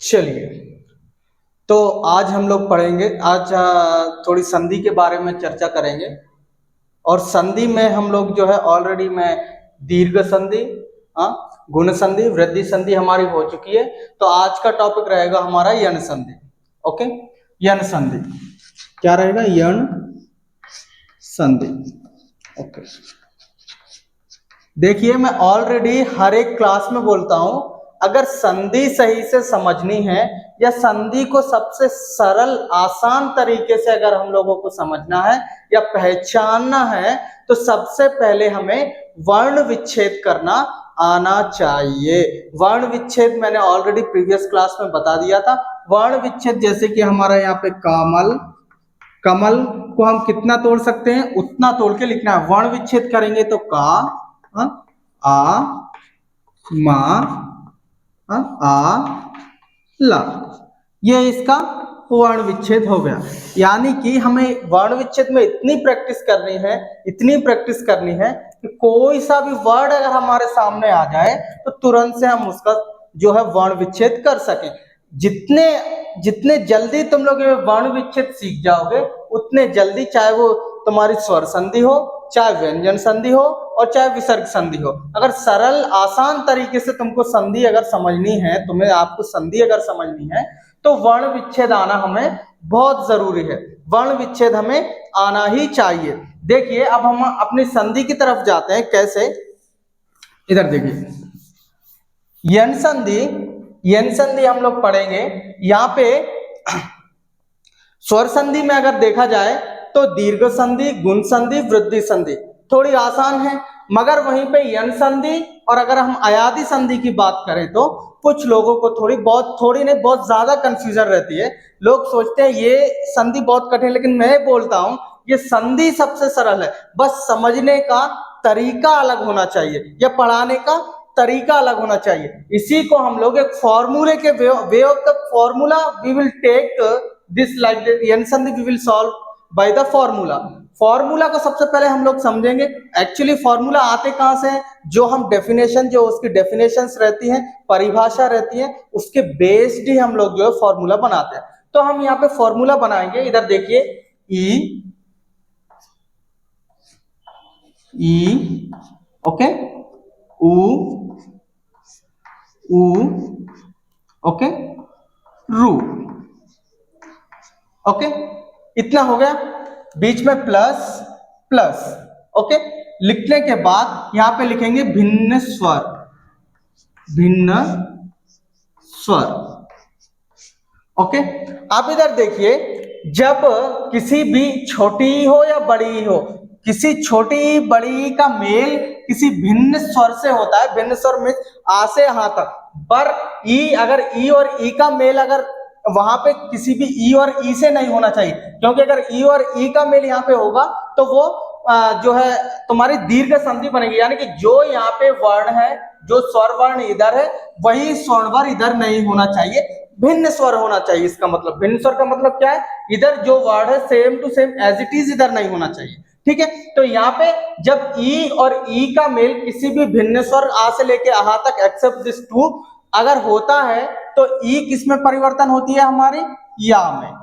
चलिए, तो आज हम लोग पढ़ेंगे। आज थोड़ी संधि के बारे में चर्चा करेंगे। और संधि में हम लोग जो है ऑलरेडी मैं दीर्घ संधि, गुण संधि, वृद्धि संधि हमारी हो चुकी है। तो आज का टॉपिक रहेगा हमारा यण संधि। ओके, यण संधि क्या रहेगा? यण संधि। ओके, देखिए मैं ऑलरेडी हर एक क्लास में बोलता हूं, अगर संधि सही से समझनी है या संधि को सबसे सरल आसान तरीके से अगर हम लोगों को समझना है या पहचानना है, तो सबसे पहले हमें वर्ण विच्छेद करना आना चाहिए। वर्ण विच्छेद मैंने ऑलरेडी प्रीवियस क्लास में बता दिया था। वर्ण विच्छेद जैसे कि हमारा यहाँ पे कमल, कमल को हम कितना तोड़ सकते हैं? उतना तोड़ के लिखना है। वर्ण विच्छेद करेंगे तो का, आ, मा, आ, ला, ये इसका वर्ण विच्छेद हो गया। यानी कि हमें वर्ण विच्छेद में इतनी प्रैक्टिस करनी है, इतनी प्रैक्टिस करनी है कि कोई सा भी वर्ड अगर हमारे सामने आ जाए तो तुरंत से हम उसका जो है वर्ण विच्छेद कर सकें। जितने जितने जल्दी तुम लोग ये वर्ण विच्छेद सीख जाओगे, उतने जल्दी, चाहे वो तुम्हारी स्वर संधि हो, चाहे व्यंजन संधि हो, और चाहे विसर्ग संधि हो, अगर सरल आसान तरीके से तुमको संधि अगर समझनी है, तुम्हें आपको संधि अगर समझनी है, तो वर्ण विच्छेद आना हमें बहुत जरूरी है। वर्ण विच्छेद हमें आना ही चाहिए। देखिए अब हम अपनी संधि की तरफ जाते हैं। कैसे? इधर देखिए, यण संधि, यण संधि हम लोग पढ़ेंगे। यहाँ पे स्वर संधि में अगर देखा जाए तो दीर्घ संधि, गुण संधि, वृद्धि संधि थोड़ी आसान है, मगर वहीं पे यण संधि और अगर हम अयादि संधि की बात करें तो कुछ लोगों को थोड़ी नहीं, बहुत ज्यादा कंफ्यूजन रहती है। लोग सोचते हैं ये संधि बहुत कठिन, लेकिन मैं बोलता हूं ये संधि सबसे सरल है। बस समझने का तरीका अलग होना चाहिए या पढ़ाने का तरीका अलग होना चाहिए। इसी को हम लोग एक फॉर्मूले के way of the formula we will take this like the यण संधि we will solve by the formula. Formula को सबसे पहले हम लोग समझेंगे। एक्चुअली फॉर्मूला आते कहां से हैं? जो हम डेफिनेशन, जो उसकी डेफिनेशंस रहती हैं, परिभाषा रहती है, उसके बेस्ड ही हम लोग जो है फॉर्मूला बनाते हैं। तो हम यहाँ पे फॉर्मूला बनाएंगे। इधर देखिए, ई, ओके, उ, ओके, रू, ओके, इतना हो गया। बीच में प्लस प्लस, ओके। लिखने के बाद यहां पे लिखेंगे भिन्न स्वर, भिन्न स्वर, ओके। आप इधर देखिए, जब किसी भी छोटी हो या बड़ी हो, किसी छोटी बड़ी का मेल किसी भिन्न स्वर से होता है। भिन्न स्वर में आ से हा तक, पर ई, अगर ई और ई का मेल अगर वहां पे किसी भी ई और ई से नहीं होना चाहिए, क्योंकि अगर ई और ई का मेल यहाँ पे होगा तो वो जो है तुम्हारी दीर्घ संधि बनेगी। यानी कि जो यहाँ पे वर्ण है, जो स्वर वर्ण इधर है, वही स्वर्ण वर्ण इधर नहीं होना चाहिए, भिन्न स्वर होना चाहिए। इसका मतलब, भिन्न स्वर का मतलब क्या है? इधर जो वर्ड है same to same as it is इधर नहीं होना चाहिए, ठीक है। तो यहाँ पे जब ई और ई का मेल किसी भी भिन्न स्वर आ से लेके आहा तक एक्सेप्ट दिस टू अगर होता है, तो ई किस में परिवर्तन होती है? हमारी या में,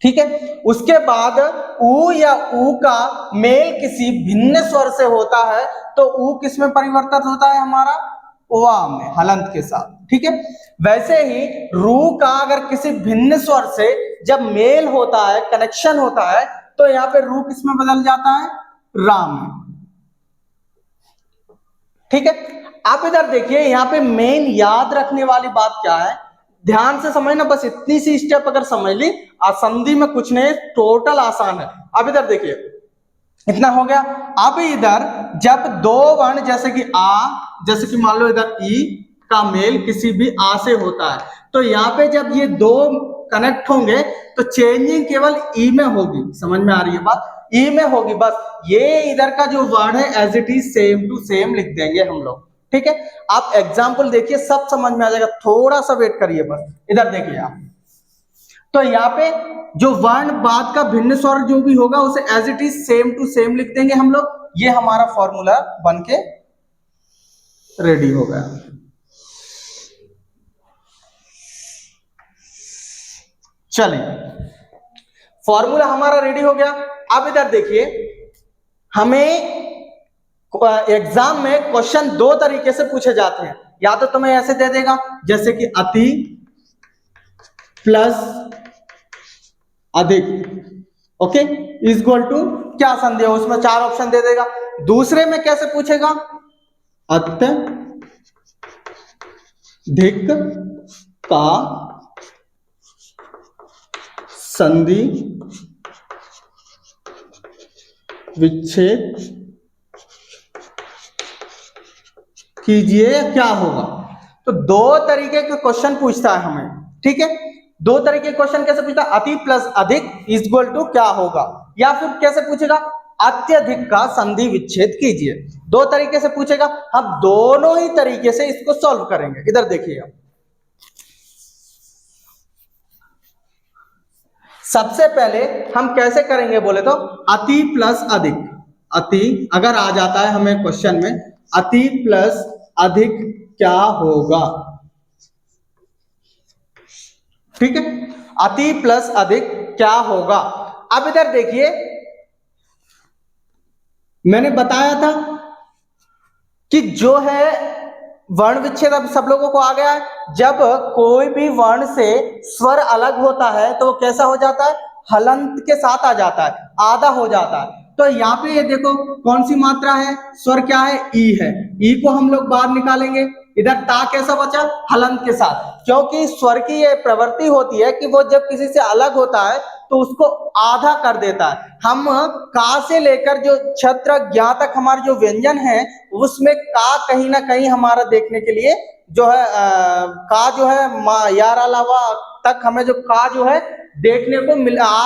ठीक है। उसके बाद उ या उ का मेल किसी भिन्न स्वर से होता है, तो उ किस में परिवर्तन होता है? हमारा वा में, हलंत के साथ, ठीक है। वैसे ही रू का अगर किसी भिन्न स्वर से जब मेल होता है, कनेक्शन होता है, तो यहाँ पे रू किस में बदल जाता है? राम में, ठीक है। आप इधर देखिए, यहाँ पे मेन याद रखने वाली बात क्या है? ध्यान से समझना, बस इतनी सी स्टेप अगर समझ ली, संधि में कुछ नहीं, टोटल आसान है। अब इधर देखिए, इतना हो गया। अब इधर जब दो वर्ण जैसे कि आ, जैसे कि मान लो इधर ई का मेल किसी भी आ से होता है, तो यहाँ पे जब ये दो कनेक्ट होंगे तो चेंजिंग केवल ई में होगी। समझ में आ रही है बात? ई में होगी, बस ये इधर का जो वर्ण है as it is same to same लिख देंगे हम लोग, ठीक है। आप एग्जाम्पल देखिए, सब समझ में आ जाएगा, थोड़ा सा वेट करिए बस। इधर देखिए आप, तो यहाँ पे जो वर्ण बाद का भिन्न स्वर जो भी होगा उसे as it is same to same लिख देंगे हम लोग। ये हमारा फॉर्मूला बन के रेडी हो गया। चलिए फॉर्मूला हमारा रेडी हो गया। अब इधर देखिए, हमें एग्जाम में क्वेश्चन दो तरीके से पूछे जाते हैं। या तो तुम्हें ऐसे दे देगा जैसे कि अति प्लस अधिक, ओके, इज इक्वल टू क्या संधि है, उसमें 4 ऑप्शन दे देगा। दूसरे में कैसे पूछेगा, अत्यधिक का संधि विच्छेद कीजिए, क्या होगा। तो दो तरीके के क्वेश्चन पूछता है हमें, ठीक है। दो तरीके के क्वेश्चन कैसे पूछता है, अति प्लस अधिक इज इक्वल टू क्या होगा, या फिर कैसे पूछेगा, अत्यधिक का संधि विच्छेद कीजिए। दो तरीके से पूछेगा, हम दोनों ही तरीके से इसको सॉल्व करेंगे। इधर देखिए, सबसे पहले हम कैसे करेंगे बोले तो अति प्लस अधिक। अति अगर आ जाता है हमें क्वेश्चन में, अति प्लस अधिक क्या होगा, ठीक है, अति प्लस अधिक क्या होगा। अब इधर देखिए, मैंने बताया था कि जो है वर्ण विच्छेद अब सब लोगों को आ गया है। जब कोई भी वर्ण से स्वर अलग होता है तो वो कैसा हो जाता है, हलंत के साथ आ जाता है, आधा हो जाता है। तो यहाँ पे ये देखो कौन सी मात्रा है, स्वर क्या है, ई है। ई को हम लोग बाहर निकालेंगे। इधर ता कैसा बचा, हलंत के साथ, क्योंकि स्वर की ये प्रवृत्ति होती है कि वो जब किसी से अलग होता है तो उसको आधा कर देता है। हम का से लेकर जो छत्र ज्ञा तक हमारे जो व्यंजन है उसमें का कहीं ना कहीं हमारा देखने के लिए जो है का जो है यार अलावा तक हमें जो का जो है देखने को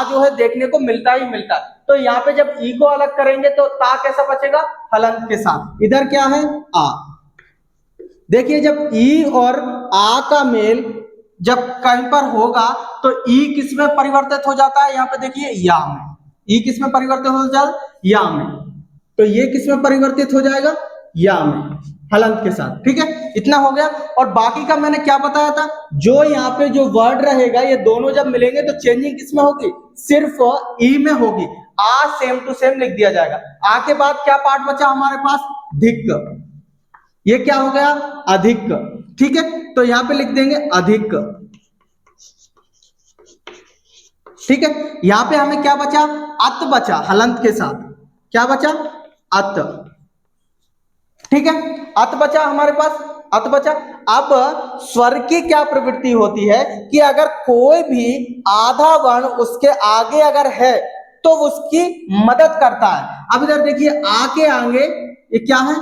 जो है देखने को मिलता ही मिलता है। तो यहाँ पे जब ई को अलग करेंगे तो ता कैसा बचेगा, हलंत के साथ। इधर क्या है, आ। देखिए जब ई और आ का मेल जब कहीं पर होगा तो ई किस में परिवर्तित हो जाता है, यहाँ पे देखिए या में। ई किस में परिवर्तित हो जाता है, या में। तो ये किस में परिवर्तित हो जाएगा, या में, हलंत के साथ, ठीक है। इतना हो गया। और बाकी का मैंने क्या बताया था, जो यहाँ पे जो वर्ड रहेगा ये दोनों जब मिलेंगे तो चेंजिंग किसमें होगी, सिर्फ ई में होगी। आ सेम टू सेम लिख दिया जाएगा। आ के बाद क्या पार्ट बचा हमारे पास, धिक। ये क्या हो गया, अधिक, ठीक है। तो यहां पे लिख देंगे अधिक, ठीक है। यहां पे हमें क्या बचा, अत बचा, हलंत के साथ क्या बचा, अत, ठीक है। अत बचा हमारे पास, अत बचा। अब स्वर की क्या प्रवृत्ति होती है कि अगर कोई भी आधा वर्ण उसके आगे अगर है तो उसकी मदद करता है। अब इधर देखिए, आ के आगे ये क्या है,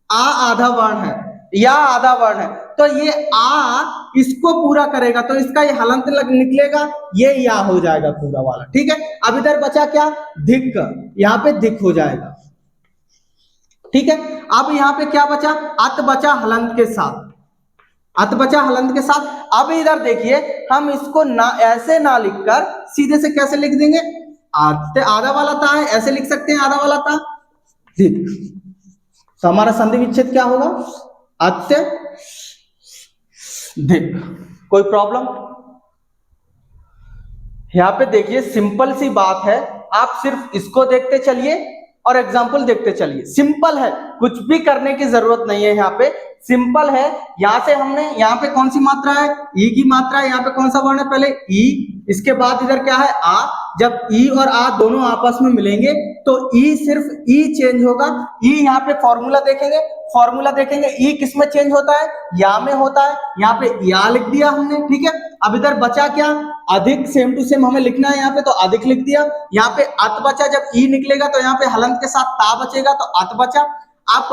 आ आधा वर्ण है, या आधा वर्ण है, तो ये आ इसको पूरा करेगा तो इसका ये हलंत निकलेगा, ये या हो जाएगा पूरा वाला, ठीक है। अब इधर बचा क्या, धिक, यहां पे धिक हो जाएगा, ठीक है। अब यहां पे क्या बचा, अत बचा हलंत के साथ, अत बचा हलंत के साथ। अब इधर देखिए, हम इसको ना ऐसे ना लिखकर सीधे से कैसे लिख देंगे, आधा वाला ता है, ऐसे लिख सकते हैं, आधा वाला ता, धिक। तो हमारा संधि विच्छेद क्या होगा, अत्यधिक। कोई प्रॉब्लम, यहां पे देखिए सिंपल सी बात है, आप सिर्फ इसको देखते चलिए और एग्जाम्पल देखते चलिए। सिंपल है, कुछ भी करने की जरूरत नहीं है, यहाँ पे सिंपल है। यहां से हमने यहाँ पे कौन सी मात्रा है, ई की मात्रा है। यहाँ पे कौन सा वर्ण है, पहले ई, इसके बाद इधर क्या है, आ। जब ई और आ दोनों आपस में मिलेंगे तो ई सिर्फ ई चेंज होगा। ई यहाँ पे फॉर्मूला देखेंगे, फॉर्मूला देखेंगे, ई किस में चेंज होता है, या में होता है। यहाँ पे या लिख दिया हमने, ठीक है। अब इधर बचा क्या, अधिक, सेम टू सेम हमें लिखना है यहाँ पे, तो अधिक लिख दिया। यहाँ पे अत बचा, जब ई निकलेगा तो यहाँ पे हलंत के साथ ता बचेगा, तो अत बचा। अब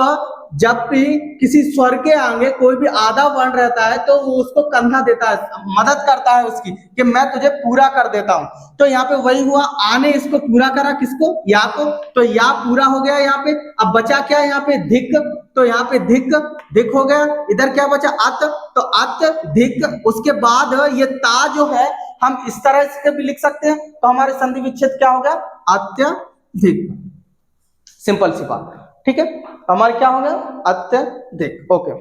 जब भी किसी स्वर के आगे कोई भी आधा वर्ण रहता है तो वो उसको कंधा देता है, मदद करता है उसकी, कि मैं तुझे पूरा कर देता हूं। तो यहाँ पे वही हुआ, आ ने इसको पूरा करा, किसको, या को, तो या पूरा हो गया यहाँ पे। अब बचा क्या यहाँ पे, धिक, तो यहाँ पे धिक, धिक हो गया। इधर क्या बचा, अत, तो अत धिक। उसके बाद ये ता जो है हम इस तरह से भी लिख सकते हैं, तो हमारे संधि विच्छेद क्या हो गया, अत्यधिक। सिंपल सी बात, ठीक है, हमारे क्या हो गया अत्यधिक। ओके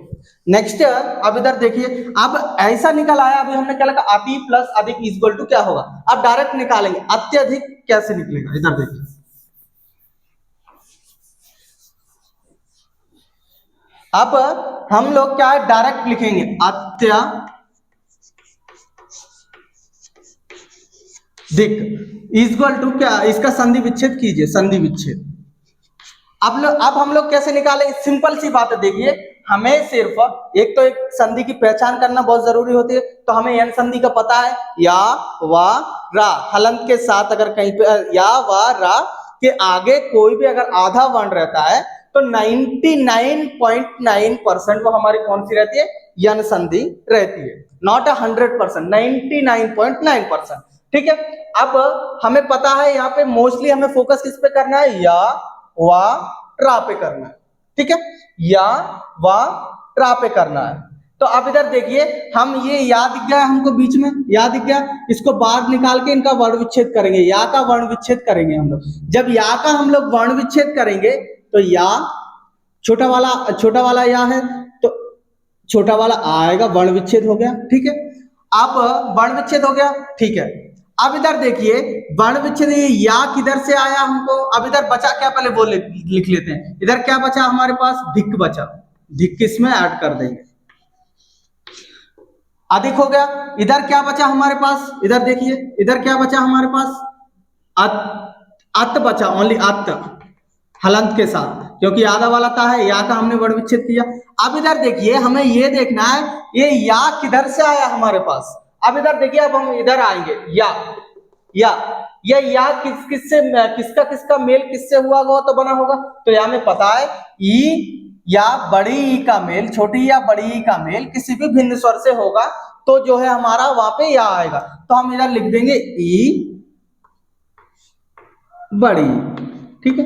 नेक्स्ट, अब इधर देखिए, अब ऐसा निकल आया, अभी हमने क्या लगा अति प्लस अधिक इक्वल टू क्या होगा, अब डायरेक्ट निकालेंगे अत्यधिक कैसे निकलेगा, इधर देखिए। अब हम लोग क्या है डायरेक्ट लिखेंगे अत्यधिक इक्वल टू क्या, इसका संधि विच्छेद कीजिए, संधि विच्छेद। अब हम लोग कैसे निकालें, सिंपल सी बात है, देखिए हमें सिर्फ एक तो एक संधि की पहचान करना बहुत जरूरी होती है, तो हमें यन संधि का पता है, या वा रा हलंत के साथ अगर कहीं पे या वा रा के आगे कोई भी अगर आधा वर्ण रहता है तो 99.9% वो हमारी कौन सी रहती है, यन संधि रहती है, नॉट 100%, 99.9%। ठीक है, अब हमें पता है यहाँ पे मोस्टली हमें फोकस किस पे करना है, या वा रा पे करना है। ठीक है, या वा रा पे करना है। तो अब इधर देखिए, हम ये या दिख गया हमको बीच में, या दिख गया, इसको बाहर निकाल के इनका वर्ण विच्छेद करेंगे, या का वर्ण विच्छेद करेंगे हम लोग। जब या का हम लोग वर्ण विच्छेद करेंगे तो या छोटा वाला या है तो छोटा वाला आएगा, वर्ण विच्छेद हो गया। ठीक है, अब वर्ण विच्छेद हो गया, ठीक है। अब इधर देखिए वर्ण विच्छेद या किधर से आया हमको, अब इधर बचा क्या, पहले वो लिख लेते हैं। इधर क्या बचा हमारे पास, धिक बचा, धिक किसमें ऐड कर देंगे, अधिक हो गया। इधर क्या बचा हमारे पास, इधर देखिए इधर क्या बचा हमारे पास, अत बचा, ओनली अत हलंत के साथ, क्योंकि आधा वाला था है, या का हमने वर्ण विच्छेद किया। अब इधर देखिए हमें ये देखना है ये या किधर से आया हमारे पास। अब इधर देखिए, अब हम इधर आएंगे, या किसका मेल किससे हुआ होगा तो बना होगा, तो या हमें पता है ई या बड़ी ई का मेल छोटी या बड़ी ई का मेल किसी भी भिन्न स्वर से होगा तो जो है हमारा वहां पे या आएगा। तो हम इधर लिख देंगे ई बड़ी। ठीक है,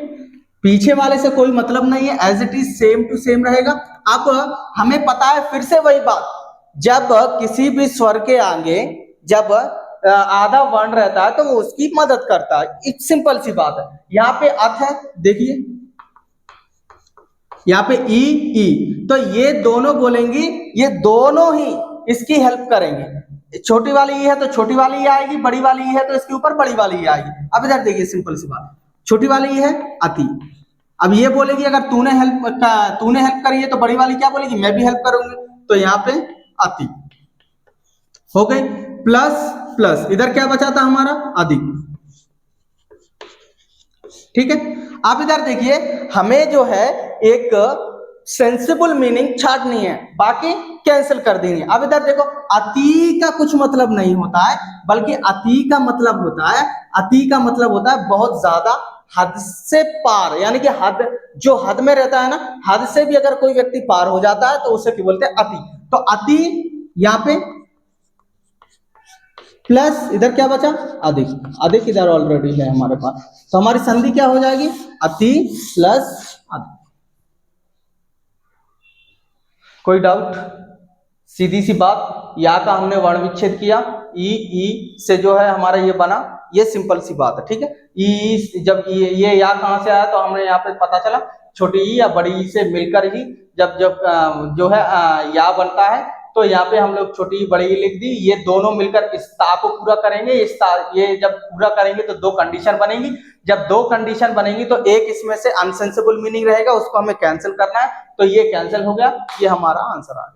पीछे वाले से कोई मतलब नहीं है, as it is same to same रहेगा। अब हमें पता है फिर से वही बात, जब किसी भी स्वर के आगे जब आधा वर्ण रहता है तो वो उसकी मदद करता है, एक सिंपल सी बात है। यहाँ पे अथ है, देखिए यहाँ पे ई, तो ये दोनों बोलेंगी, ये दोनों ही इसकी हेल्प करेंगे। छोटी वाली ई है तो छोटी वाली ई आएगी, बड़ी वाली ई है तो इसके ऊपर बड़ी वाली ई आएगी। अब इधर देखिए सिंपल सी बात, छोटी वाली ई है अति, अब ये बोलेगी अगर तूने हेल्प करी है तो बड़ी वाली क्या बोलेगी, मैं भी हेल्प करूंगी, तो यहाँ पे अति हो गई। प्लस प्लस इधर क्या बचा था हमारा, अधिक। ठीक है, अब इधर देखिए हमें जो है एक सेंसिबल मीनिंग छाटनी है, बाकी कैंसिल कर देनी है। अब इधर देखो अति का कुछ मतलब नहीं होता है, बल्कि अति का मतलब होता है, अति का मतलब होता है बहुत ज्यादा, हद से पार, यानी कि हद जो हद में रहता है ना, हद से भी अगर कोई व्यक्ति पार हो जाता है तो उसे क्या बोलते हैं, अति। तो अति यहाँ पे प्लस इधर क्या बचा, अधिक, अधिक इधर ऑलरेडी है हमारे पास, तो हमारी संधि क्या हो जाएगी, अति प्लस अधिक। कोई डाउट, सीधी सी बात, या का हमने वर्ण विच्छेद किया, ई से जो है हमारा ये बना, ये सिंपल सी बात है। ठीक है, ई जब ये या कहां से आया तो हमने यहाँ पे पता चला छोटी ई या बड़ी ई से मिलकर ही जब जो है या बनता है, तो यहाँ पे हम लोग छोटी बड़ी लिख दी, ये दोनों मिलकर इस ता को पूरा करेंगे। ये जब पूरा करेंगे तो दो कंडीशन बनेंगी, जब दो कंडीशन बनेंगी तो एक इसमें से अनसेंसिबल मीनिंग रहेगा, उसको हमें कैंसिल करना है, तो ये कैंसिल हो गया, ये हमारा आंसर आ गया,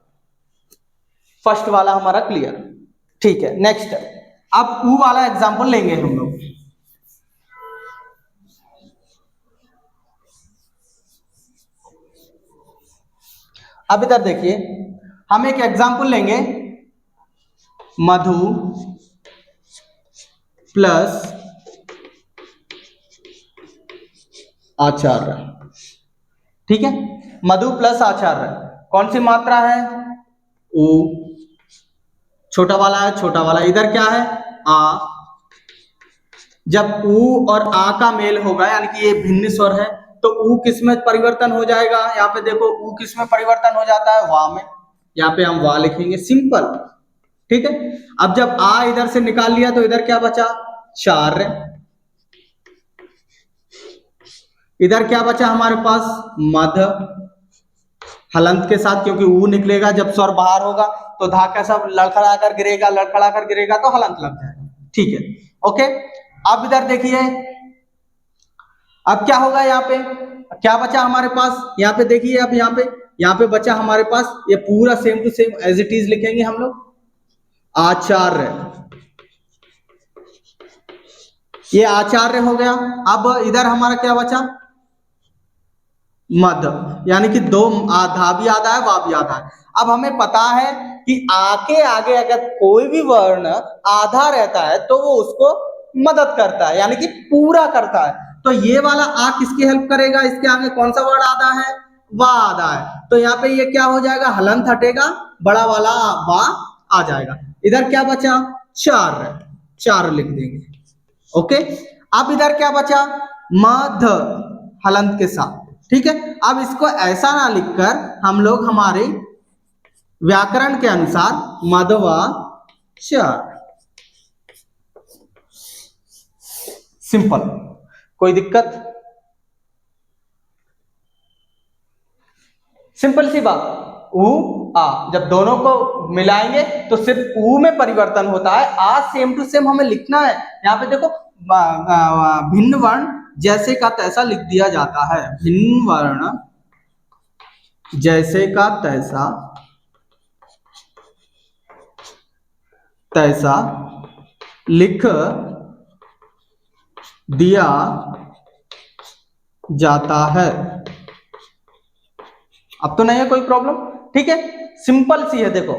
फर्स्ट वाला हमारा क्लियर। ठीक है, नेक्स्ट अब ऊ वाला एग्जांपल लेंगे हम लोग। अब इधर देखिए हम एक एग्जांपल लेंगे, मधु प्लस आचार्य। ठीक है, मधु प्लस आचार्य, कौन सी मात्रा है, ऊ, छोटा वाला है, छोटा वाला, इधर क्या है, आ। जब ऊ और आ का मेल होगा, यानी कि ये भिन्न स्वर है, तो ऊ किस में परिवर्तन हो जाएगा, यहाँ पे देखो ऊ किस में परिवर्तन हो जाता है, वा में, यहाँ पे हम वा लिखेंगे, सिंपल। ठीक है, अब जब आ इधर से निकाल लिया तो इधर क्या बचा, चार्य, इधर क्या बचा हमारे पास, मध हलंत के साथ, क्योंकि ऊ निकलेगा जब स्वर बाहर होगा तो धा कैसा लड़खड़ा कर गिरेगा, लड़खड़ा कर गिरेगा तो हलंत लग जाएगा। ठीक है, ओके। अब इधर देखिए, अब क्या होगा, यहाँ पे क्या बचा हमारे पास, यहाँ पे देखिए, अब यहाँ पे बचा हमारे पास, ये पूरा same to same as it is लिखेंगे हम लोग, आचार्य, ये आचार्य हो गया। अब इधर हमारा क्या बचा, मद, यानी कि दो धा भी आधा है, वा भी आधा है। अब हमें पता है कि आ के आगे अगर कोई भी वर्ण आधा रहता है तो वो उसको मदद करता है, यानी कि पूरा करता है। तो ये वाला आ किसकी हेल्प करेगा, इसके आगे कौन सा वर्ड आधा है, वा आधा है, तो यहाँ पे ये क्या हो जाएगा, हलंत हटेगा, बड़ा वाला वा आ जाएगा। इधर क्या बचा, चार, चार लिख देंगे, ओके। अब इधर क्या बचा, मध हलंत के साथ, ठीक है। अब इसको ऐसा ना लिखकर हम लोग हमारे व्याकरण के अनुसार मधवा चार, सिंपल, कोई दिक्कत, सिंपल सी बात। ऊ आ जब दोनों को मिलाएंगे तो सिर्फ ऊ में परिवर्तन होता है, आ सेम टू सेम हमें लिखना है। यहाँ पे देखो भिन्न वर्ण जैसे का तैसा लिख दिया जाता है, भिन्न वर्ण जैसे का तैसा, तैसा लिख दिया जाता है। अब तो नहीं है कोई प्रॉब्लम, ठीक है, सिंपल सी है, देखो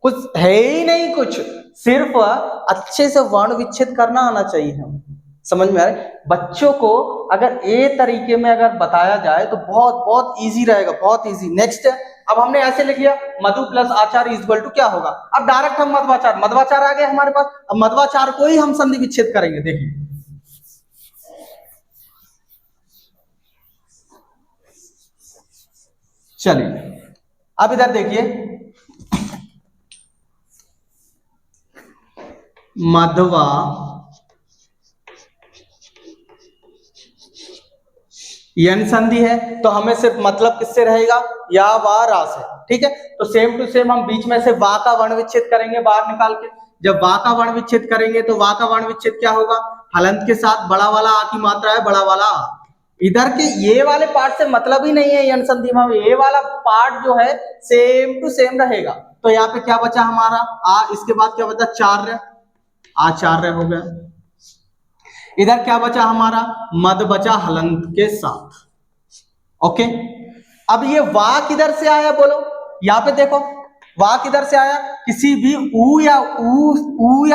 कुछ है ही नहीं, कुछ सिर्फ अच्छे से वर्ण विच्छेद करना आना चाहिए हमें, समझ में आ रहा है। बच्चों को अगर ए तरीके में अगर बताया जाए तो बहुत बहुत इजी रहेगा, बहुत इजी। नेक्स्ट, अब हमने ऐसे लिख लिया मधु प्लस आचार इज इक्वल टू क्या होगा, अब डायरेक्ट हम मध्वाचार, मध्वाचार आ गया हमारे पास, अब मध्वाचार को ही हम संधि विच्छेद करेंगे, देखिए चलिए। अब इधर देखिए, मधवा यन संधि है तो हमें सिर्फ मतलब किससे रहेगा, या वा रा से, ठीक है। तो सेम टू सेम हम बीच में से वा का वर्ण विच्छेद करेंगे बाहर निकाल के। जब वा का वर्ण विच्छेद करेंगे तो वा का वर्ण विच्छेद क्या होगा, हलंत के साथ बड़ा वाला आ की मात्रा है, बड़ा वाला आ। इधर के ये वाले पार्ट से मतलब ही नहीं है यन संधि में, ये वाला पार्ट जो है सेम टू सेम रहेगा। तो यहाँ पे क्या बचा हमारा आ, इसके बाद क्या बचा, चार्य, आचार्य हो गया। इधर क्या बचा हमारा, मद बचा हलंत के साथ, ओके। अब ये वा किधर से आया बोलो, यहाँ पे देखो वा किधर से आया, किसी भी ऊ या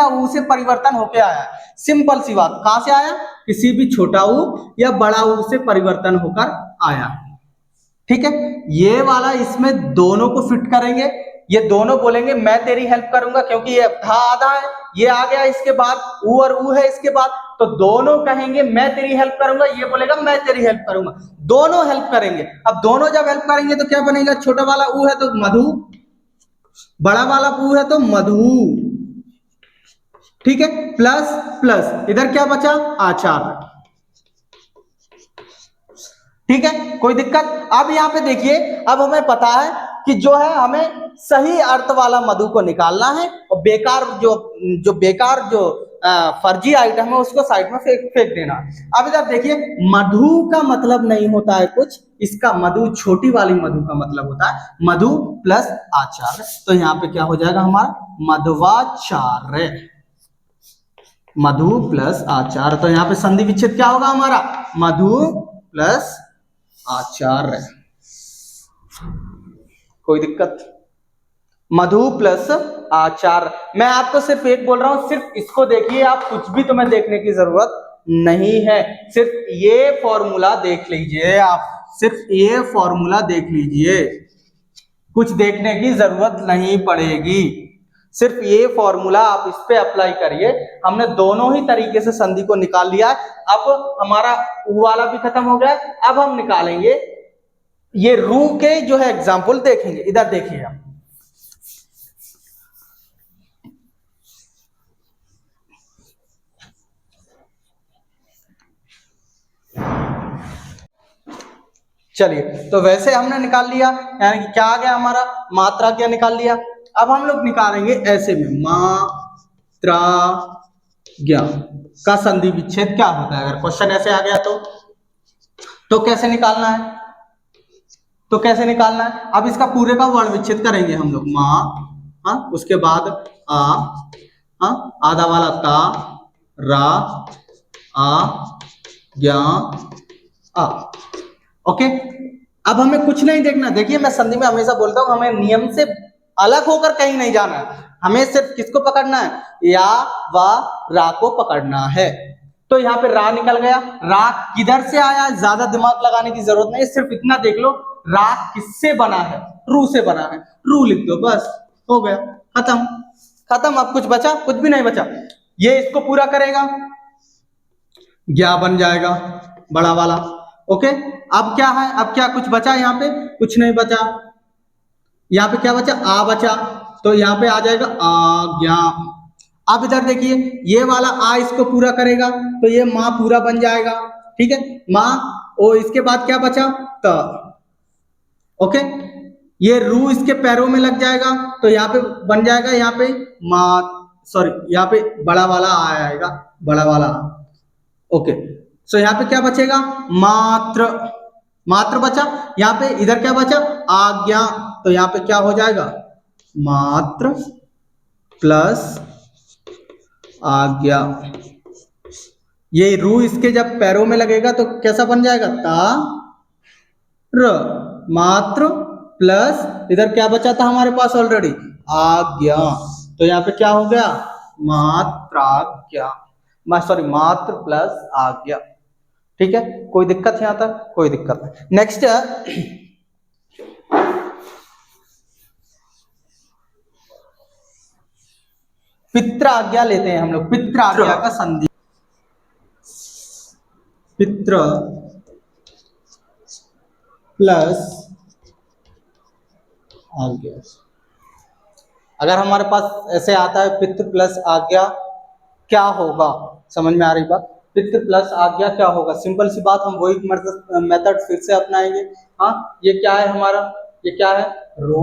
ऊ से परिवर्तन होके आया, सिंपल सी बात, कहां से आया, किसी भी छोटा ऊ या बड़ा ऊ से परिवर्तन होकर आया, ठीक है। ये वाला इसमें दोनों को फिट करेंगे, ये दोनों बोलेंगे मैं तेरी हेल्प करूंगा, क्योंकि ये धा आधा है, ये आ गया इसके बाद, ऊ और ऊ है इसके बाद, तो दोनों कहेंगे मैं तेरी हेल्प करूंगा, ये बोलेगा मैं तेरी हेल्प करूंगा, दोनों हेल्प करेंगे। अब दोनों जब हेल्प करेंगे तो क्या बनेगा, छोटा वाला ऊ है तो मधु, बड़ा वाला ऊ है तो मधु, ठीक है, प्लस प्लस इधर क्या बचा, आचार, ठीक है, कोई दिक्कत। अब यहाँ पे देखिए, अब हमें पता है कि जो है हमें सही अर्थ वाला मधु को निकालना है, और बेकार जो बेकार जो फर्जी आइटम है उसको साइड में फेंक देना। अब इधर देखिए, मधु का मतलब नहीं होता है कुछ, इसका मधु छोटी वाली मधु का मतलब होता है मधु प्लस आचार्य, तो यहाँ पे क्या हो जाएगा हमारा, मध्वाचार्य, मधु प्लस आचार्य। तो यहाँ पे संधि विच्छेद क्या होगा हमारा, मधु प्लस आचार्य, कोई दिक्कत, मधु प्लस आचार्य। मैं आपको सिर्फ एक बोल रहा हूं, सिर्फ इसको देखिए आप, कुछ भी तुम्हें देखने की जरूरत नहीं है, सिर्फ ये फॉर्मूला देख लीजिए आप, सिर्फ ये फॉर्मूला देख लीजिए, कुछ देखने की जरूरत नहीं पड़ेगी, सिर्फ ये फॉर्मूला आप इस पे अप्लाई करिए। हमने दोनों ही तरीके से संधि को निकाल लिया है। अब हमारा ऊ वाला भी खत्म हो गया, अब हम निकालेंगे ये रू के जो है एग्जाम्पल देखेंगे। इधर देखिए आप, चलिए, तो वैसे हमने निकाल लिया, यानी कि क्या आ गया हमारा, मात्रा क्या निकाल लिया। अब हम लोग निकालेंगे ऐसे में, मात्रा ज्ञा का संधि विच्छेद क्या होता है। अगर क्वेश्चन ऐसे आ गया तो कैसे निकालना है, तो कैसे निकालना है। अब इसका पूरे का वर्ण विच्छेद करेंगे हम लोग, हाँ, उसके बाद आ, हाँ, आधा वाला ता, रा, आ, ज्ञा, आ। ओके, अब हमें कुछ नहीं देखना। देखिए, मैं संधि में हमेशा बोलता हूं, हमें नियम से अलग होकर कहीं नहीं जाना है, हमें सिर्फ किसको पकड़ना है, या व रा को पकड़ना है। तो यहाँ पे रा निकल गया, रा किधर से आया, ज्यादा दिमाग लगाने की जरूरत नहीं, सिर्फ इतना देख लो, रा किससे बना है, रू से बना है, रू लिख दो, बस हो गया, खत्म खत्म। अब कुछ बचा, कुछ भी नहीं बचा। ये इसको पूरा करेगा, ज्ञा बन जाएगा बड़ा वाला। ओके, अब क्या है, अब क्या कुछ बचा यहाँ पे, कुछ नहीं बचा। यहाँ पे क्या बचा, आ बचा, तो यहाँ पे आ जाएगा आज्ञा। अब इधर देखिए, ये वाला आ इसको पूरा करेगा, तो ये माँ पूरा बन जाएगा, ठीक है, माँ। और इसके बाद क्या बचा, त। ओके, ये रू इसके पैरों में लग जाएगा, तो यहाँ पे बन जाएगा, यहाँ पे माँ, सॉरी, यहाँ पे बड़ा वाला आ आएगा, बड़ा वाला। ओके, सो यहाँ पे क्या बचेगा, मात्र, मात्र बचा। यहाँ पे इधर क्या बचा, आज्ञा, तो यहाँ पे क्या हो जाएगा, मात्र प्लस आज्ञा। ये रू इसके जब पैरों में लगेगा तो कैसा बन जाएगा, ता र, मात्र प्लस इधर क्या बचा था हमारे पास ऑलरेडी, आज्ञा, तो यहाँ पे क्या हो गया, मात्राज्ञा, सॉरी, मात्र प्लस आज्ञा। ठीक है, कोई दिक्कत है यहाँ तक, कोई दिक्कत नहीं। नेक्स्ट है पित्राज्ञा लेते हैं हम लोग, पित्राज्ञा का संधि, पित्र प्लस आज्ञा। अगर हमारे पास ऐसे आता है पितृ प्लस आज्ञा, क्या होगा, समझ में आ रही बात, पितृ प्लस आज्ञा क्या होगा, सिंपल सी बात, हम वही मेथड फिर से अपनाएंगे। हाँ, ये क्या है हमारा, ये क्या है, रो,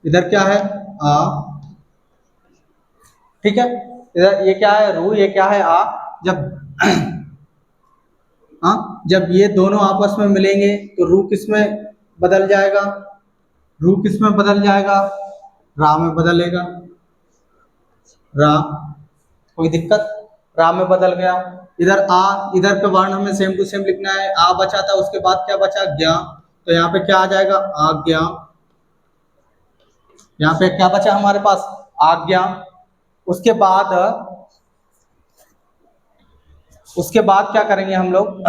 इधर क्या है, आ, ठीक है, इधर ये क्या है, रू, ये क्या है, आ। जब हाँ, जब ये दोनों आपस में मिलेंगे तो रू किस में बदल जाएगा, रू किस में बदल जाएगा, रा में बदलेगा, रा, कोई दिक्कत, रा में बदल गया। इधर आ, इधर पे वर्ण हमें सेम टू सेम लिखना है, आ बचा था, उसके बाद क्या बचा, ज्ञा, तो यहाँ पे क्या आ जाएगा, आज्ञा। यहाँ पे क्या बचा हमारे पास, आज्ञा। उसके बाद क्या करेंगे हम लोग,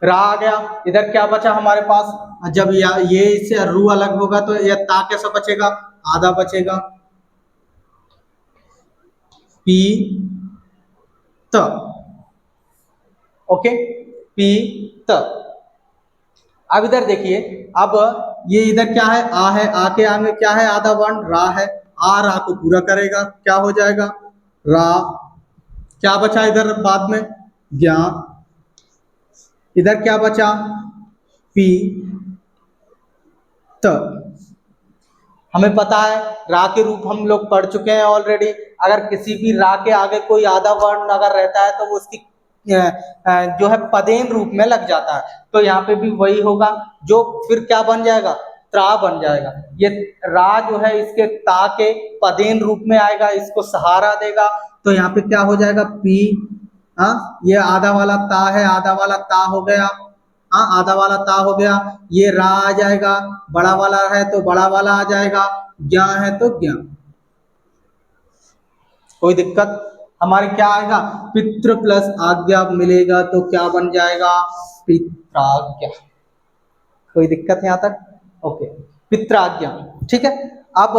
रा आ गया, इधर क्या बचा हमारे पास, जब ये इससे रू अलग होगा तो यह ता कैसा बचेगा, आधा बचेगा, पी त। ओके, पी त। अब इधर देखिए, अब ये इधर क्या है, आ है, आ के आगे क्या है, आधा वर्ण रा है, आ रा को पूरा करेगा, क्या हो जाएगा, रा, क्या बचा इधर बाद में, ज्ञा, इधर क्या बचा, पी त। हमें पता है रा के रूप हम लोग पढ़ चुके हैं ऑलरेडी। अगर किसी भी रा के आगे कोई आधा वर्ण अगर रहता है तो वो उसकी जो है पदेन रूप में लग जाता है, तो यहाँ पे भी वही होगा, जो फिर क्या बन जाएगा, त्रा बन जाएगा। ये रा जो है इसके ता के पदेन रूप में आएगा, इसको सहारा देगा, तो यहाँ पे क्या हो जाएगा, पी, हाँ, ये आधा वाला ता है, आधा वाला ता हो गया, हाँ, आधा वाला ता हो गया, ये रा आ जाएगा, बड़ा वाला है तो बड़ा वाला आ जाएगा, ज्ञा है तो ज्ञा, कोई दिक्कत। हमारे क्या आएगा, पितृ प्लस आज्ञा मिलेगा तो क्या बन जाएगा, पित्राज्ञा। कोई दिक्कत है यहाँ तक, ओके, पित्राज्ञा। ठीक है, अब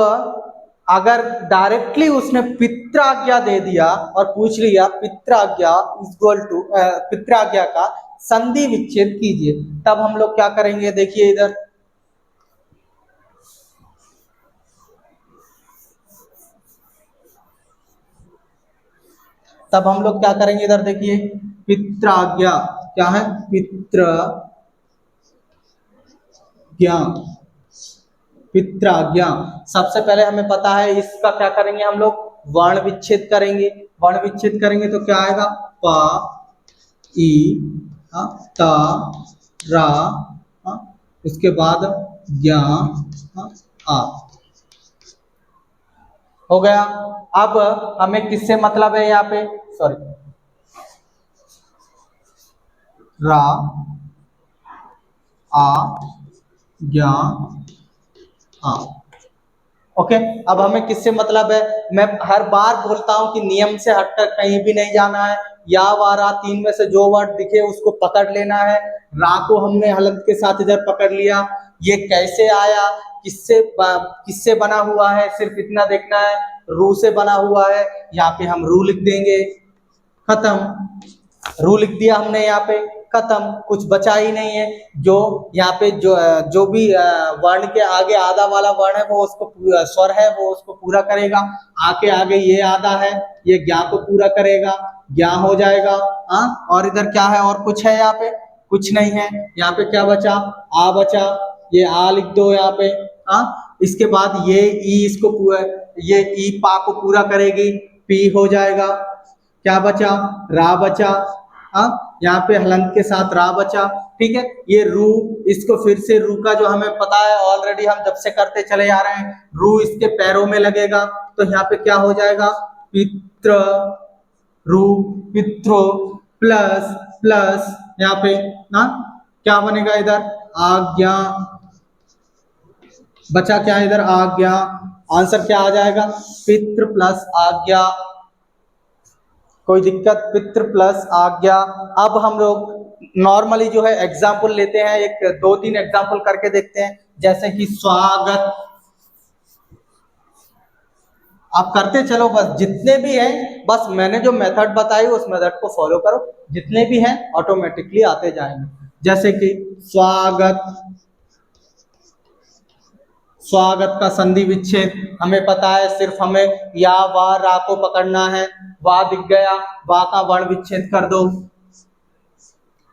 अगर डायरेक्टली उसने पित्राज्ञा दे दिया और पूछ लिया पित्राज्ञा इक्वल टू पित्राज्ञा का संधि विच्छेद कीजिए, तब हम लोग क्या करेंगे, देखिए इधर तब हम लोग क्या करेंगे, इधर देखिए पित्राज्ञा, क्या है पित्राज्ञा, पित्राज्ञा। सबसे पहले हमें पता है इसका क्या करेंगे हम लोग, वर्ण विच्छेद करेंगे। वर्ण विच्छेद करेंगे तो क्या आएगा, प ई त रा, उसके बाद ज्ञा आ, हो गया। अब हमें किससे मतलब है यहाँ पे, सॉरी, रा आ ज्ञा आ। ओके, अब हमें किससे मतलब है, मैं हर बार बोलता हूं कि नियम से हटकर कहीं भी नहीं जाना है। या वारा तीन में से जो वर्ड दिखे उसको पकड़ लेना है। रा को हमने हलंत के साथ इधर पकड़ लिया, ये कैसे आया, किससे बना हुआ है, सिर्फ इतना देखना है। रू से बना हुआ है, यहाँ पे हम रू लिख देंगे, खत्म। रू लिख दिया हमने यहाँ पे, खत्म, कुछ बचा ही नहीं है। जो यहाँ पे जो भी वर्ण के आगे आधा वाला वर्ण है वो उसको स्वर है वो उसको पूरा करेगा। आके आगे ये आधा है, ये ज्ञा को पूरा करेगा, ज्ञा हो जाएगा। हाँ, और इधर क्या है, और कुछ है यहाँ पे, कुछ नहीं है। यहाँ पे क्या बचा, आ बचा, ये आ लिख दो यहाँ पे। हाँ, इसके बाद ये ई, इसको ये ई पा को पूरा करेगी, पी हो जाएगा। क्या बचा, रा बचा। हाँ, यहाँ पे हलंत के साथ रा बचा। ठीक है, ये रू, इसको फिर से रू का जो हमें पता है ऑलरेडी, हम जब से करते चले आ रहे हैं, रू इसके पैरों में लगेगा तो यहाँ पे क्या हो जाएगा, पित्र, रू, पित्रो, प्लस प्लस यहाँ पे ना क्या बनेगा इधर, आज्ञा। बचा क्या इधर, आज्ञा। आंसर क्या आ जाएगा, पितृ प्लस आज्ञा। कोई दिक्कत, पितृ प्लस आज्ञा। अब हम लोग नॉर्मली जो है एग्जाम्पल लेते हैं, एक दो तीन एग्जाम्पल करके देखते हैं। जैसे कि स्वागत, आप करते चलो, बस जितने भी हैं, बस मैंने जो मेथड बताई उस मेथड को फॉलो करो, जितने भी हैं ऑटोमेटिकली आते जाएंगे। जैसे कि स्वागत, स्वागत का संधि विच्छेद हमें पता है, सिर्फ हमें या वा रा को पकड़ना है। वा दिख गया, वा का वर्ण विच्छेद कर दो,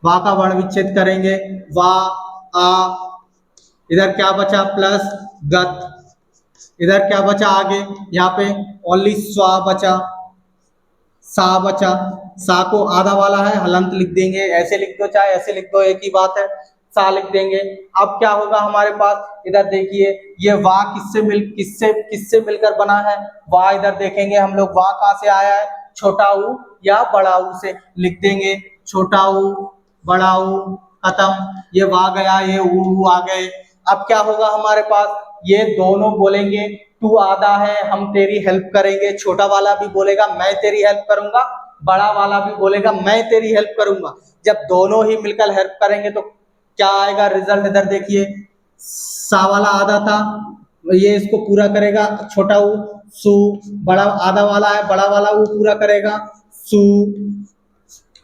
वा का वर्ण विच्छेद करेंगे, वा आ, इधर क्या बचा, प्लस गत, इधर क्या बचा आगे, यहाँ पे ओनली स्वा बचा, सा बचा। सा को आधा वाला है, हलंत लिख देंगे, ऐसे लिख दो चाहे ऐसे लिख दो, एक ही बात है, सा लिख देंगे। अब क्या होगा हमारे पास, इधर देखिए ये वा किससे मिलकर बना है, वा इधर देखेंगे हम लोग, वा कहाँ से आया है, छोटा ऊ या बड़ा ऊ से लिख देंगे, छोटा ऊ बड़ा ऊ, खत्म। ये वा गया, ये ऊ आ गए। अब क्या होगा हमारे पास, ये दोनों बोलेंगे तू आधा है हम तेरी हेल्प करेंगे, छोटा वाला भी बोलेगा मैं तेरी हेल्प करूंगा, बड़ा वाला भी बोलेगा मैं तेरी हेल्प करूंगा। जब दोनों ही मिलकर हेल्प करेंगे तो क्या आएगा रिजल्ट, इधर देखिए, सा वाला आधा था, ये इसको पूरा करेगा छोटा ऊ, सु, बड़ा आधा वाला है, बड़ा वाला वो पूरा करेगा, सु।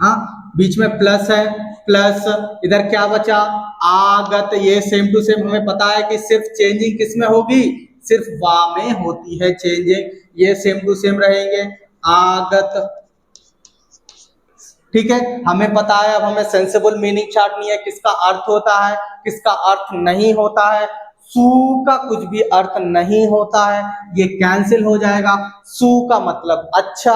हाँ, बीच में प्लस है, प्लस, इधर क्या बचा, आगत। ये सेम टू सेम हमें पता है कि सिर्फ चेंजिंग किस में होगी, सिर्फ वा में होती है चेंजिंग, ये सेम टू सेम रहेंगे, आगत। ठीक है, हमें पता है, अब हमें सेंसिबल मीनिंग छाटनी है, किसका अर्थ होता है किसका अर्थ नहीं होता है। सु का कुछ भी अर्थ नहीं होता है, ये कैंसिल हो जाएगा। सु का मतलब अच्छा,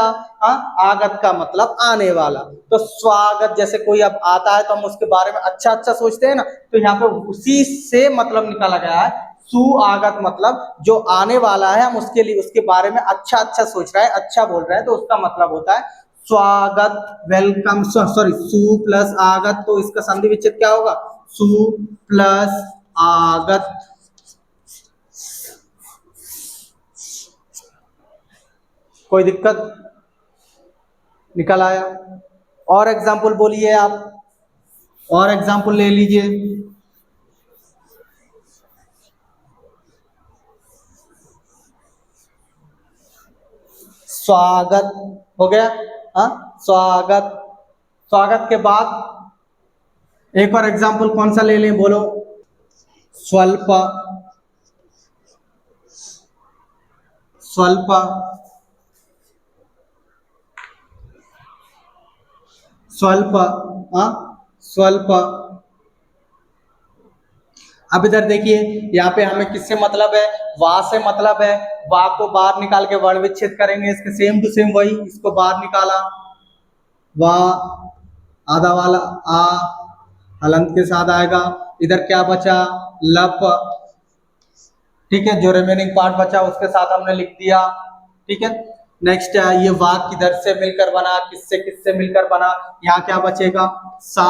आगत का मतलब आने वाला। तो स्वागत जैसे कोई अब आता है तो हम उसके बारे में अच्छा अच्छा सोचते हैं ना, तो यहाँ पे उसी से मतलब निकाला गया है। सुआगत मतलब जो आने वाला है, हम उसके लिए उसके बारे में अच्छा अच्छा सोच रहे हैं, अच्छा बोल रहे हैं, तो उसका मतलब होता है स्वागत, वेलकम। सॉरी, सु प्लस आगत, तो इसका संधि विच्छेद क्या होगा, सु प्लस आगत। कोई दिक्कत, निकल आया। और एग्जाम्पल बोलिए आप, और एग्जाम्पल ले लीजिए। स्वागत हो गया, हाँ, स्वागत। स्वागत के बाद एक और एग्जाम्पल कौन सा ले लें, बोलो, स्वल्प, स्वल्प, स्वल्प, स्वल्प। अब इधर देखिए, यहाँ पे हमें किससे मतलब है, वा से मतलब है। वा को बाहर निकाल के वर्ण विच्छेद करेंगे, इसके सेम टू सेम वही, इसको बाहर निकाला, वा आधा वाला आ हलंत के साथ आएगा। इधर क्या बचा, लप। ठीक है, जो रिमेनिंग पार्ट बचा उसके साथ हमने लिख दिया। ठीक है, नेक्स्ट है ये वाक किधर से मिलकर बना, किससे किससे मिलकर बना, यहाँ क्या बचेगा, सा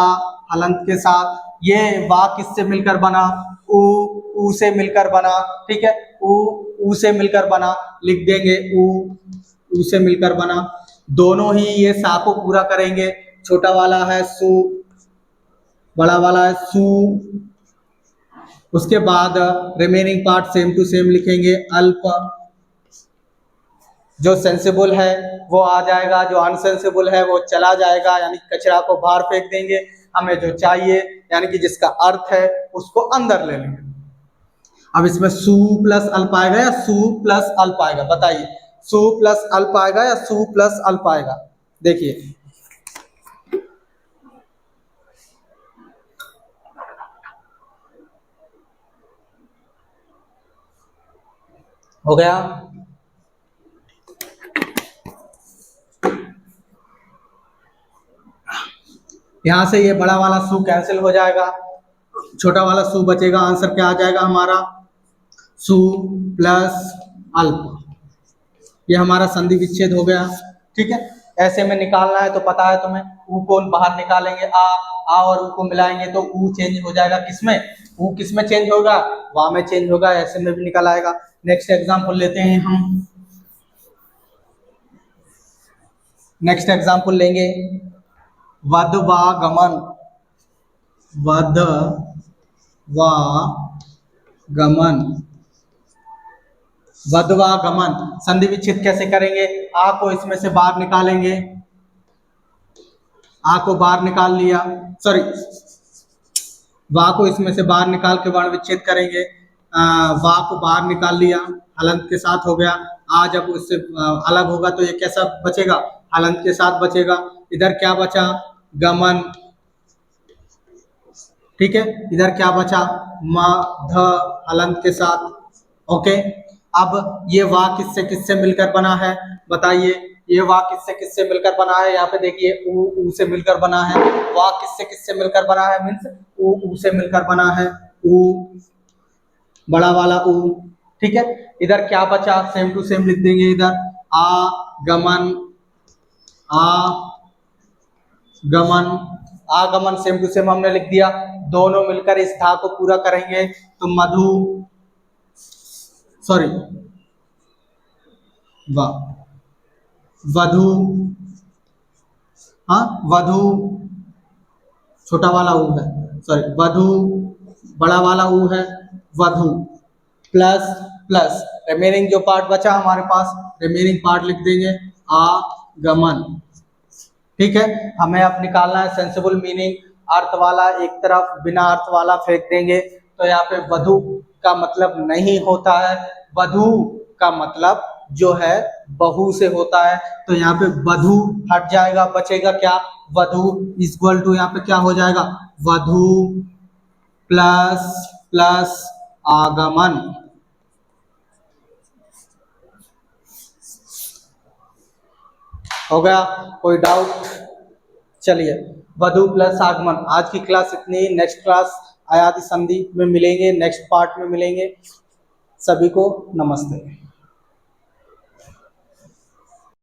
हलंत के साथ। ये वाक किससे मिलकर बना, ऊ से मिलकर बना। ठीक है, ऊ से मिलकर बना, लिख देंगे ऊ से मिलकर बना। दोनों ही ये सा को पूरा करेंगे, छोटा वाला है सु, बड़ा वाला है सु। उसके बाद remaining part same to same लिखेंगे, अल्प। जो सेंसिबल है वो आ जाएगा, जो अनसेंसिबल है वो चला जाएगा, यानी कचरा को बाहर फेंक देंगे। हमें जो चाहिए यानी कि जिसका अर्थ है उसको अंदर ले लेंगे। अब इसमें सु प्लस अल्प आएगा या सु प्लस अल्प आएगा, बताइए, सु प्लस अल्प आएगा या सु प्लस अल्प आएगा। देखिए, हो गया। यहां से ये बड़ा वाला सु कैंसिल हो जाएगा, छोटा वाला सु बचेगा। आंसर क्या आ जाएगा हमारा, सु प्लस अल्प। ये हमारा संधि विच्छेद हो गया। ठीक है, ऐसे में निकालना है तो पता है तुम्हें, ऊ को बाहर निकालेंगे, आ और ऊ को मिलाएंगे तो ऊ चेंज हो जाएगा किसमें, ऊ किसमें चेंज होगा, वा में चेंज होगा। ऐसे में भी निकल आएगा। नेक्स्ट एग्जांपल लेते हैं हम, नेक्स्ट एग्जांपल लेंगे, वधवागमन। वधवागमन, वधवागमन संधि विच्छेद कैसे करेंगे, आ को इसमें से बाहर निकालेंगे, आ को बाहर निकाल लिया, सॉरी वा को इसमें से बाहर निकाल के वर्ण विच्छेद करेंगे। वा को बाहर निकाल लिया, हलंत के साथ हो गया। आ जब उससे अलग होगा तो ये कैसा बचेगा, हलंत के साथ बचेगा। इधर क्या बचा, गमन। ठीक है, इधर क्या बचा, म ध हलंत के साथ। ओके, अब ये वा किससे किससे मिलकर बना है, बताइए, ये वा किससे किससे मिलकर बना है। यहाँ पे देखिए, ऊ से मिलकर बना है। वा किससे किससे मिलकर बना है, मीन्स ऊ से मिलकर बना है, ऊ बड़ा वाला ऊ। ठीक है, इधर क्या बचा, सेम टू सेम लिख देंगे। इधर आ गमन, आ गमन, आगमन सेम टू सेम हमने लिख दिया। दोनों मिलकर इस था को पूरा करेंगे तो मधु, सॉरी वधु, हाँ वधु, छोटा वाला ऊ है, सॉरी वधु, बड़ा वाला ऊ है, वधु प्लस प्लस रिमेनिंग जो पार्ट बचा हमारे पास, रिमेनिंग पार्ट लिख देंगे आगमन। ठीक है, हमें अब निकालना है सेंसिबल मीनिंग। अर्थ वाला एक तरफ, बिना अर्थ वाला फेंक देंगे। तो यहाँ पे वधु का मतलब नहीं होता है, वधु का मतलब जो है बहू से होता है। तो यहाँ पे वधु हट जाएगा, बचेगा क्या, वधु इक्वल टू यहाँ पे क्या हो जाएगा, वधु प्लस प्लस आगमन। हो गया, कोई डाउट? चलिए, वधु प्लस आगमन। आज की क्लास इतनी। नेक्स्ट क्लास आयाति संधि में मिलेंगे, नेक्स्ट पार्ट में मिलेंगे। सभी को नमस्ते।